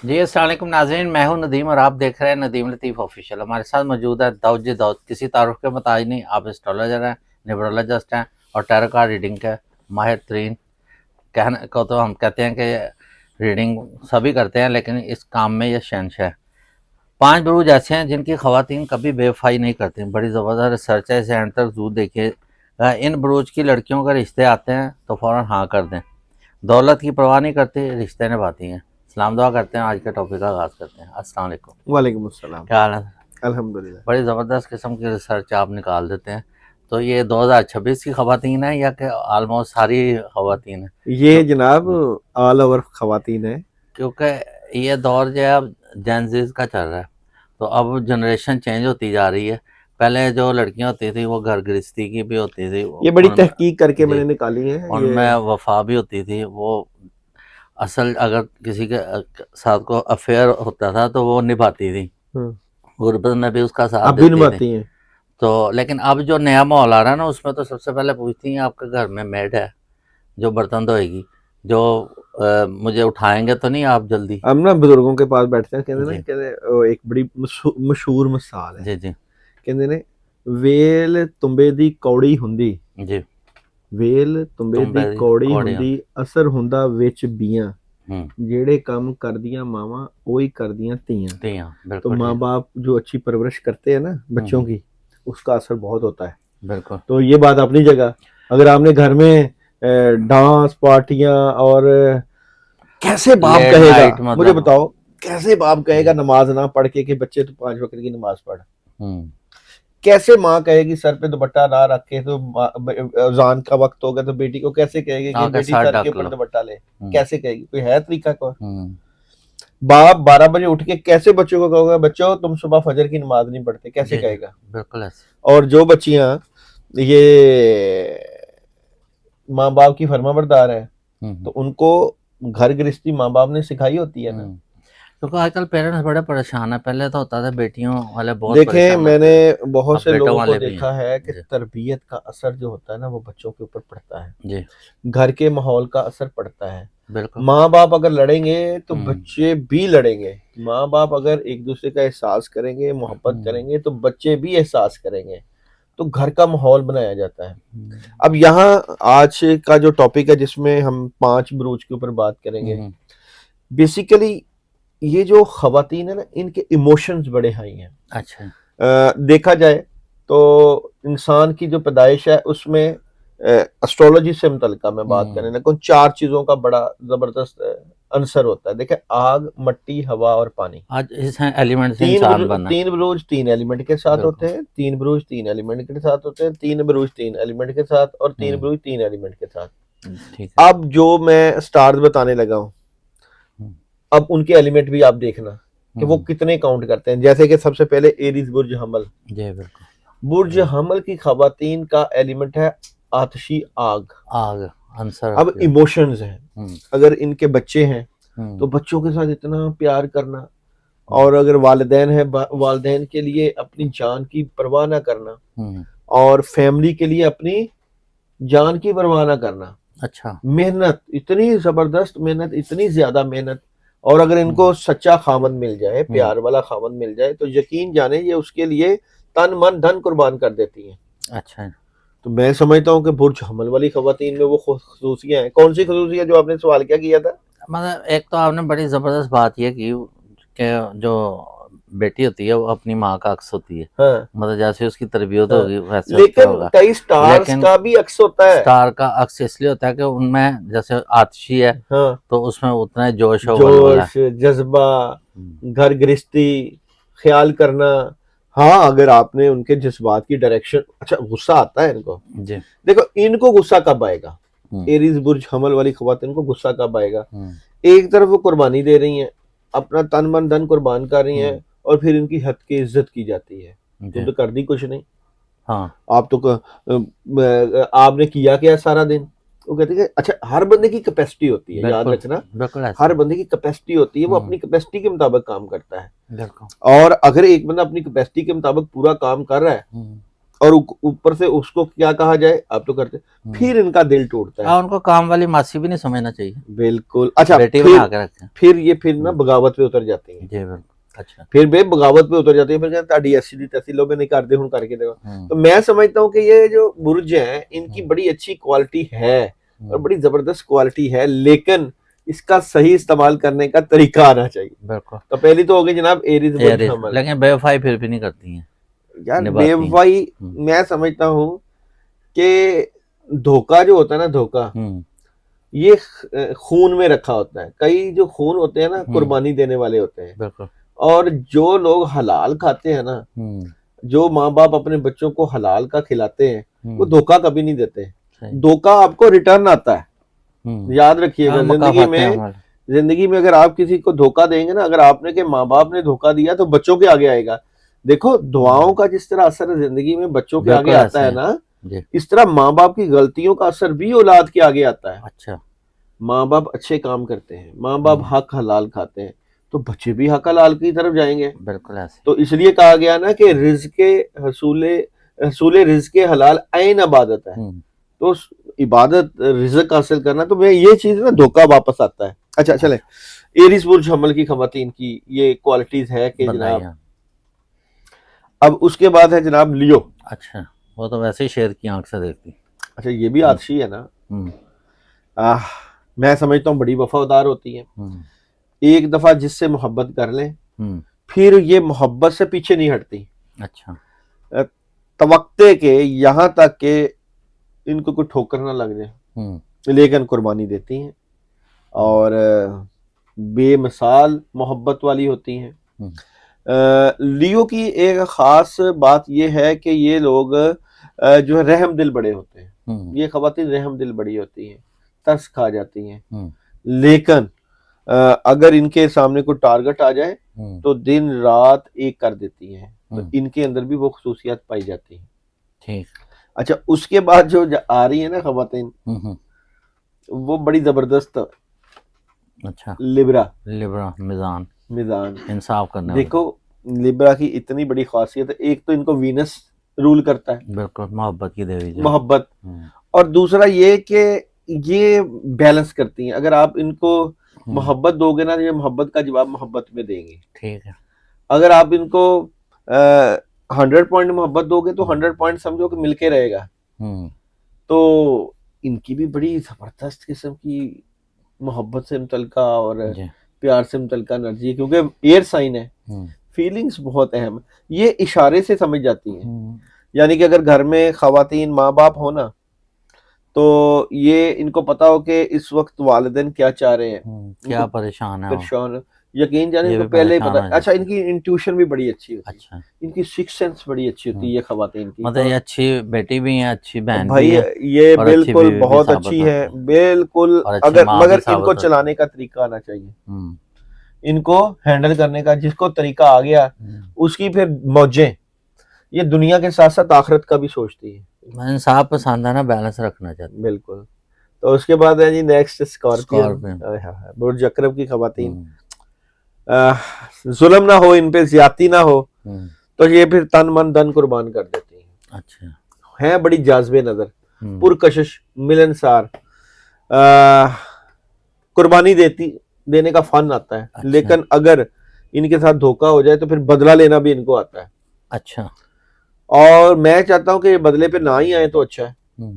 جی السلام علیکم ناظرین، میں ہوں ندیم اور آپ دیکھ رہے ہیں ندیم لطیف آفیشیل۔ ہمارے ساتھ موجود ہے داؤد جی داؤد، کسی تعارف کے محتاج نہیں، آپ اسٹرالوجر ہیں، نیورولوجسٹ ہیں اور ٹیرو کارڈ ریڈنگ کے ماہر ترین۔ کہنے کو تو ہم کہتے ہیں کہ ریڈنگ سبھی کرتے ہیں لیکن اس کام میں یہ شہنشاہ ہے۔ 5 بروج ایسے ہیں جن کی خواتین کبھی بے وفائی نہیں کرتی، بڑی زبردست ریسرچ ہے، اسے اینڈ تک ضرور دیکھیے۔ ان بروج کی لڑکیوں کا رشتے آتے ہیں تو فوراً ہاں کر دیں، دولت کی پرواہ نہیں کرتی، رشتے نبھاتی ہیں۔ سلام دعا کرتے ہیں، آج کے ٹاپک کا آغاز کرتے ہیں۔ السلام علیکم۔ وعلیکم السلام۔ کیا حال ہے؟ الحمدللہ۔ بڑی زبردست قسم کی ریسرچ آپ نکال دیتے ہیں۔ تو یہ 2026 کی خواتین ہیں یا کہ آلموسٹ ساری خواتین ہیں؟ یہ جناب آل اوور خواتین ہیں، کیونکہ یہ دور جو ہے اب جین زیز کا چل رہا ہے، تو اب جنریشن چینج ہوتی جا رہی ہے۔ پہلے جو لڑکیاں ہوتی تھیں وہ گھر گرہستی کی بھی ہوتی تھی، یہ بڑی تحقیق کر کے میں نے نکالی ہے۔ ان میں وفا بھی ہوتی تھی، وہ اصل اگر کسی کے ساتھ کو افیئر ہوتا تھا تو وہ نبھاتی تھی، غربت میں بھی اس کا ساتھ اب بھی دیتی نبھاتی ہیں۔ تو لیکن اب جو نیا ماحول آ رہا ہے نا، اس میں تو سب سے پہلے پوچھتی ہیں آپ کے گھر میں میڈ ہے جو برتن دھوئے گی، جو مجھے اٹھائیں گے تو نہیں آپ جلدی؟ ہم نا بزرگوں کے پاس بیٹھتے ہیں، کہتے ہیں ایک بڑی مشہور مثال ہے، جی جی کہتے ہیں ویل تمبے دی کوڑی ہندی، جی، ویل تمبے دی کوڑی ہندی، اثر ہوندا وچ بیاں، جیڑے کام کردیاں ماواں وہی کردیاں تیاں۔ تو ماں باپ جو اچھی پرورش کرتے ہیں نا بچوں کی، اس کا اثر بہت ہوتا ہے۔ بالکل۔ تو یہ بات اپنی جگہ، اگر آپ نے گھر میں ڈانس پارٹیاں اور کیسے باپ کہے گا، مجھے بتاؤ کیسے باپ کہے گا نماز نہ پڑھ کے کہ بچے تو 5 وقت کی نماز پڑھ، کیسے ماں کہے گی سر پہ دوپٹہ نہ رکھے تو اذان کا وقت ہوگا تو بیٹی کو کیسے کہے گی کہ بیٹی سر کے اوپر دوپٹہ لے، کیسے کہے گی؟ کوئی ہے طریقہ کو؟ باپ 12 بجے اٹھ کے کیسے بچوں کو کہے گا بچوں تم صبح فجر کی نماز نہیں پڑھتے، کیسے کہے گا؟ بالکل ایسے۔ اور جو بچیاں یہ ماں باپ کی فرما بردار ہے تو ان کو گھر گرہستی ماں باپ نے سکھائی ہوتی ہے نا۔ کیونکہ آج کل پیرنٹس بڑے پریشان ہیں، پہلے تو ہوتا تھا بیٹیوں والے بہت دیکھیں میں نے بہت سے لوگوں کو دیکھا ہے کہ جی تربیت کا اثر جو ہوتا ہے نا وہ بچوں کے اوپر پڑتا ہے، جی گھر کے ماحول کا اثر پڑتا ہے۔ بالکل۔ ماں باپ اگر لڑیں گے تو بچے بھی لڑیں گے، ماں باپ اگر ایک دوسرے کا احساس کریں گے، محبت کریں گے تو بچے بھی احساس کریں گے، تو گھر کا ماحول بنایا جاتا ہے۔ اب یہاں آج کا جو ٹاپک ہے جس میں ہم 5 بروج کے اوپر بات کریں گے، بیسیکلی یہ جو خواتین ہیں نا ان کے ایموشنز بڑے ہائی ہیں۔ اچھا، دیکھا جائے تو انسان کی جو پیدائش ہے اس میں اسٹرولوجی سے متعلقہ میں بات کرنے لگا، 4 چیزوں کا بڑا زبردست عنصر ہوتا ہے۔ دیکھیں آگ، مٹی، ہوا اور پانی، آج اس ایلیمنٹ سے انسان بنا۔ 3 بروج 3 ایلیمنٹ کے ساتھ ہوتے ہیں، 3 بروج 3 ایلیمنٹ کے ساتھ ہوتے ہیں، 3 بروج 3 ایلیمنٹ کے ساتھ اور 3 بروج 3 ایلیمنٹ کے ساتھ۔ اب جو میں سٹارز بتانے لگا ہوں، اب ان کے ایلیمنٹ بھی آپ دیکھنا کہ وہ کتنے کاؤنٹ کرتے ہیں۔ جیسے کہ سب سے پہلے ایریز برج حمل، جی بالکل، برج حمل کی خواتین کا ایلیمنٹ ہے آتشی آگ، عنصر۔ اب ایموشنز ہیں، اگر ان کے بچے ہیں تو بچوں کے ساتھ اتنا پیار کرنا، اور اگر والدین ہیں والدین کے لیے اپنی جان کی پرواہ نہ کرنا، اور فیملی کے لیے اپنی جان کی پرواہ نہ کرنا۔ اچھا، محنت، اتنی زبردست محنت، اتنی زیادہ محنت، اور اگر ان کو سچا خاوند مل جائے، پیار والا خاوند مل جائے تو یقین جانے یہ اس کے لیے تن من دھن قربان کر دیتی ہیں۔ اچھا، تو میں سمجھتا ہوں کہ برج حمل والی خواتین میں وہ خصوصیاں ہیں۔ کون سی خصوصیاں جو آپ نے سوال کیا تھا؟ مطلب ایک تو آپ نے بڑی زبردست بات یہ کی کہ جو بیٹی ہوتی ہے وہ اپنی ماں کا عکس ہوتی ہے، مطلب جیسے اس کی تربیت ہوگی ویسے لیکن کئی سٹارز کا بھی عکس ہوتا ہے۔ سٹار کا عکس اس لیے ہوتا ہے کہ ان میں جیسے آتشی ہے تو اس میں اتنا جوش جذبہ، گھر گرہستی، خیال کرنا۔ ہاں اگر آپ نے ان کے جذبات کی ڈائریکشن، اچھا غصہ آتا ہے ان کو، دیکھو ان کو غصہ کب آئے گا؟ ایریز برج حمل والی خواتین کو غصہ کب آئے گا؟ ایک طرف وہ قربانی دے رہی ہیں، اپنا تن من دھن قربان کر رہی ہیں، اور پھر ان کی حد کی عزت کی جاتی ہے، تم تو کر دی کچھ نہیں، آپ تو آپ نے کیا کیا سارا دن؟ وہ کہتے ہیں اچھا ہر بندے کی کیپیسٹی ہوتی ہے، یاد رکھنا ہر بندے کی کیپیسٹی ہوتی ہے، وہ اپنی کیپیسٹی کے مطابق کام کرتا ہے، اور اگر ایک بندہ اپنی کیپیسٹی کے مطابق پورا کام کر رہا ہے اور اوپر سے اس کو کیا کہا جائے آپ تو کرتے پھر ان کا دل ٹوٹتا ہے. ان کو کام والی ماسی بھی نہیں سمجھنا چاہیے. بالکل. اچھا بیٹی بنا کے رکھیں. پھر یہ پھر نا بغاوت پہ اتر جاتے ہیں. جی بالکل. اچھا پھر بے بغاوت پہ اتر جاتے ہیں. پھر کہتے ہیں تاڑی ایسی دی تیسی لو میں نہیں کر دے ہوں کر کے دیکھو. تو میں سمجھتا ہوں کہ یہ جو برج ہیں ان کی بڑی اچھی کوالٹی ہے اور بڑی زبردست کوالٹی ہے, لیکن اس کا صحیح استعمال کرنے کا طریقہ آنا چاہیے. بالکل. تو پہلی تو ہوگی جناب ایریز برج حمل. لیکن بے وفائی پھر بھی نہیں کرتی ہیں یار بے وفائی میں سمجھتا ہوں کہ دھوکہ جو ہوتا ہے نا, دھوکہ یہ خون میں رکھا ہوتا ہے. کئی جو خون ہوتے ہیں نا قربانی دینے والے ہوتے ہیں. بالکل. اور جو لوگ حلال کھاتے ہیں نا, جو ماں باپ اپنے بچوں کو حلال کا کھلاتے ہیں وہ دھوکہ کبھی نہیں دیتے. دھوکہ آپ کو ریٹرن آتا ہے. یاد رکھیے گا زندگی میں اگر آپ کسی کو دھوکہ دیں گے نا, اگر آپ نے کہ ماں باپ نے دھوکہ دیا تو بچوں کے آگے آئے گا. دیکھو دعاؤں کا جس طرح اثر زندگی میں بچوں کے آگے آتا ہے نا, اس طرح ماں باپ کی غلطیوں کا اثر بھی اولاد کے آگے آتا ہے. اچھا, ماں باپ اچھے کام کرتے ہیں, ماں باپ حق حلال کھاتے ہیں, تو بچے بھی حق حلال کی طرف جائیں گے. بالکل ایسے. تو اس لیے کہا گیا نا کہ رزق حصول رزق حلال عین عبادت ہے. تو عبادت رزق حاصل کرنا, تو میں یہ چیز نا دھوکہ واپس آتا ہے. اچھا چلیں, ایریز برج حمل کی خواتین کی یہ کوالٹیز ہے کہ جناب. اب اس کے بعد ہے جناب لیو. اچھا, وہ تو ویسے ہی شیر کی آنکھ سے دیکھتی. اچھا, یہ بھی آتشی ہے نا. میں سمجھتا ہوں بڑی وفادار ہوتی ہے. ایک دفعہ جس سے محبت کر لیں پھر یہ محبت سے پیچھے نہیں ہٹتی. اچھا, توقع کے یہاں تک کہ ان کو کوئی ٹھوکر نہ لگ جائے لیکن قربانی دیتی ہیں اور بے مثال محبت والی ہوتی ہیں. لیو کی ایک خاص بات یہ ہے کہ یہ لوگ جو ہے رحم دل بڑے ہوتے ہیں. یہ خواتین رحم دل بڑی ہوتی ہیں, ترس کھا جاتی ہیں, لیکن اگر ان کے سامنے کوئی ٹارگٹ آ جائے تو دن رات ایک کر دیتی ہیں. تو ان کے اندر بھی وہ خصوصیات پائی جاتی ہیں. ٹھیک. اچھا, اس کے بعد جو آ رہی ہیں نا خواتین, وہ بڑی زبردست. اچھا, لبرا میزان انصاف کرنا. دیکھو لبرا کی اتنی بڑی خاصیت ہے, ایک تو ان کو وینس رول کرتا ہے. بالکل, محبت کی دیوی, محبت. اور دوسرا یہ کہ یہ بیلنس کرتی ہیں. اگر آپ ان کو محبت دو گے نا, یہ محبت کا جواب محبت میں دیں گے. ٹھیک ہے. اگر آپ ان کو 100 پوائنٹ محبت دو گے تو 100 پوائنٹ سمجھو کہ مل کے رہے گا. تو ان کی بھی بڑی زبردست قسم کی محبت سے متعلقہ اور پیار سے متعلقہ انرجی ہے, کیونکہ ایئر سائن ہے. فیلنگز بہت اہم, یہ اشارے سے سمجھ جاتی ہیں. یعنی کہ اگر گھر میں خواتین ماں باپ ہو نا, تو یہ ان کو پتا ہو کہ اس وقت والدین کیا چاہ رہے ہیں, کیا پریشان ہے, یقین جانے تو پہلے ہی پتا. اچھا, ان کی انٹیوشن بھی بڑی اچھی ہوتی ہے. اچھا, ان کی سکس سینس بڑی اچھی ہوتی ہے یہ خواتین کی. مطلب یہ اچھی بیٹی بھی ہیں, اچھی بہن بھی ہے, یہ بالکل بہت اچھی ہے. بالکل, اگر مگر ان کو چلانے کا طریقہ آنا چاہیے, ان کو ہینڈل کرنے کا جس کو طریقہ آ گیا اس کی پھر موجیں. یہ دنیا کے ساتھ ساتھ آخرت کا بھی سوچتی ہے. انصاف پسند ہے نا, بیلنس رکھنا چاہتے. بالکل. تو اس کے بعد ہے جی نیکسٹ اسکارپین, برج عقرب کی خواتین. ظلم نہ ہو ان پہ, زیادتی نہ ہو, تو یہ پھر تن من دن قربان کر دیتی ہیں. اچھا, ہیں بڑی جاذبے نظر, پرکشش, ملنسار, قربانی دینے کا فن آتا ہے. لیکن اگر ان کے ساتھ دھوکہ ہو جائے تو پھر بدلہ لینا بھی ان کو آتا ہے. اچھا, اور میں چاہتا ہوں کہ یہ بدلے پہ نہ ہی آئے تو اچھا ہے.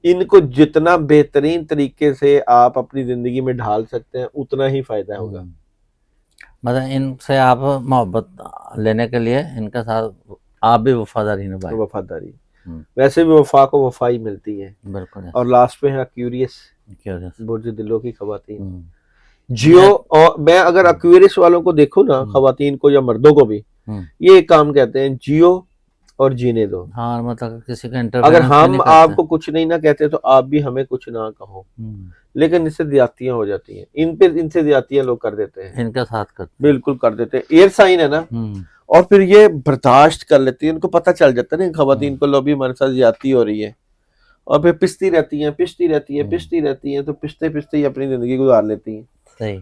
ان کو جتنا بہترین طریقے سے آپ اپنی زندگی میں ڈھال سکتے ہیں اتنا ہی فائدہ ہوگا. مطلب ان سے آپ محبت لینے کے لیے ان کے ساتھ آپ بھی وفاداری نبھائیں. وفاداری, ویسے بھی وفا کو وفائی ملتی ہے. بالکل. اور لاسٹ پہ ہے ایکویریس, برج دلوں کی خواتین. جیو, اور میں اگر ایکویریس والوں کو دیکھوں نا, خواتین کو یا مردوں کو بھی, یہ ایک کام کہتے ہیں, جیو اور جینے دو. ہاں, مطلب کسی کا اگر ہم آپ کو کچھ نہیں نہ کہتے تو آپ بھی ہمیں کچھ نہ کہو. لیکن اس سے زیادتیاں ہو جاتی ہیں, ان سے زیادتیاں لوگ کر دیتے ہیں, ان کے ساتھ کرتے, بالکل کر دیتے ہیں. ایئر سائن ہے نا, اور پھر یہ برداشت کر لیتی ہیں. ان کو پتہ چل جاتا ہے نا خواتین کو لوبی ہمارے ساتھ زیادتی ہو رہی ہے, اور پھر پستی رہتی ہیں, تو پستے ہی اپنی زندگی گزار لیتی ہیں. صحیح.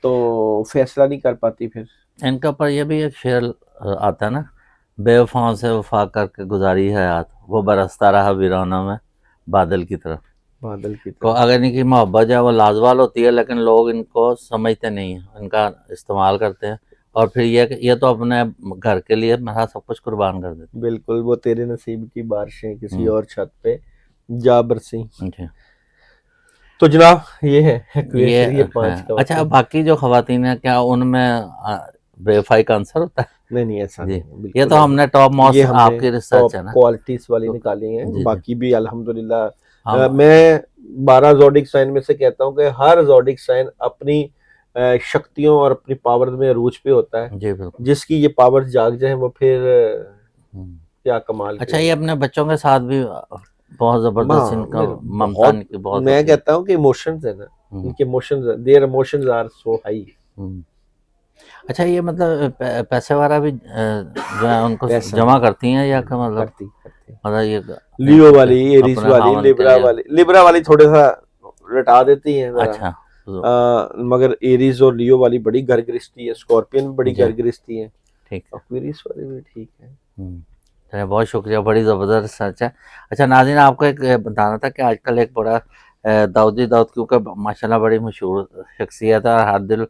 تو فیصلہ نہیں کر پاتی. پھر ان کے اوپر یہ بھی ایک شعر آتا ہے نا, بے وفاؤں سے وفا کر کے گزاری حیات، وہ برستا رہا ویرانہ میں بادل کی طرف. بادل کی کو طرح. اگر ان کی محبت جو ہے وہ لازوال ہوتی ہے، لیکن لوگ ان کو سمجھتے نہیں ہیں، ان کا استعمال کرتے ہیں، اور پھر یہ کہ یہ تو اپنے گھر کے لیے میرا سب کچھ قربان کر دیتے بالکل، وہ تیرے نصیب کی بارشیں کسی اور چھت پہ جا برسی. ہیں. جی تو جناب یہ ہے یہ یہ 5 کا. اچھا، باقی جو خواتین ہیں کیا ان میں بے وفائی کا عنصر ہوتا ہے؟ نہیں ایسا جی، نہیں ہے، بالکل یہ تو ہم نے ٹاپ موسٹ یہ ہم آپ نے کی ریسرچ ہے ٹاپ نا. کوالٹیز والی نکالی ہیں. جی باقی بھی الحمدللہ ہم میں 12 زوڈک سائن میں سے کہتا ہوں کہ ہر زوڈک سائن اپنی شکتیوں اور اپنی پاور میں عروج پہ ہوتا ہے. جی بالکل. جس کی یہ پاور جاگ جائے وہ پھر کیا کمال. اچھا، یہ اپنے بچوں کے ساتھ بھی بہت زبردست ان کا ممتا ان کی بہت میں ہوتی ہے. کہتا ہوں کہ ایموشنز ہیں نا، ان کے emotions, their emotions are so high. اچھا، یہ مطلب پیسے وغیرہ بھی جو ہے ان کو پیسہ جمع کرتی ہیں یا کہ مطلب کرتی مطلب یہ لیو والی، ایریز اپنے والی، خاوند کے لیبرا لیے؟ والی. لیبرا والی تھوڑا سا رٹا دیتی ہیں ذرا. اچھا مگر ایریز اور لیو والی بڑی گھر گرستی ہے، اسکارپین بھی بڑی جی گھر گرستی ہے، ٹھیک ہے. ایکویریس والی بھی ٹھیک ہے. چلیے بہت شکریہ، بڑی زبردست ریسرچ ہے. اچھا ناظرین، آپ کو ایک بتانا تھا کہ آج کل ایک بڑا داؤدی داؤد کیونکہ ماشاءاللہ بڑی مشہور شخصیت ہے اور ہر دل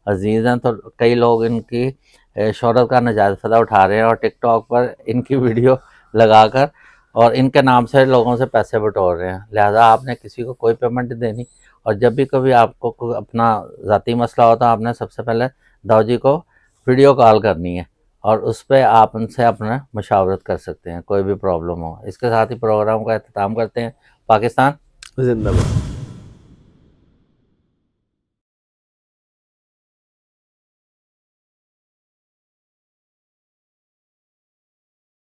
عزیز ہیں، تو کئی لوگ ان کی شہرت کا نجائز فائدہ اٹھا رہے ہیں اور ٹک ٹاک پر ان کی ویڈیو لگا کر اور ان کے نام سے لوگوں سے پیسے بٹور رہے ہیں. لہٰذا آپ نے کسی کو کوئی پیمنٹ دینی، اور جب بھی کبھی آپ کو کوئی اپنا ذاتی مسئلہ ہوتا آپ نے سب سے پہلے داؤد جی کو ویڈیو کال کرنی ہے اور اس پہ آپ ان سے اپنا مشاورت کر سکتے ہیں کوئی بھی پرابلم ہو. اس کے ساتھ ہی پروگرام کا اختتام کرتے ہیں. پاکستان زندہ باد.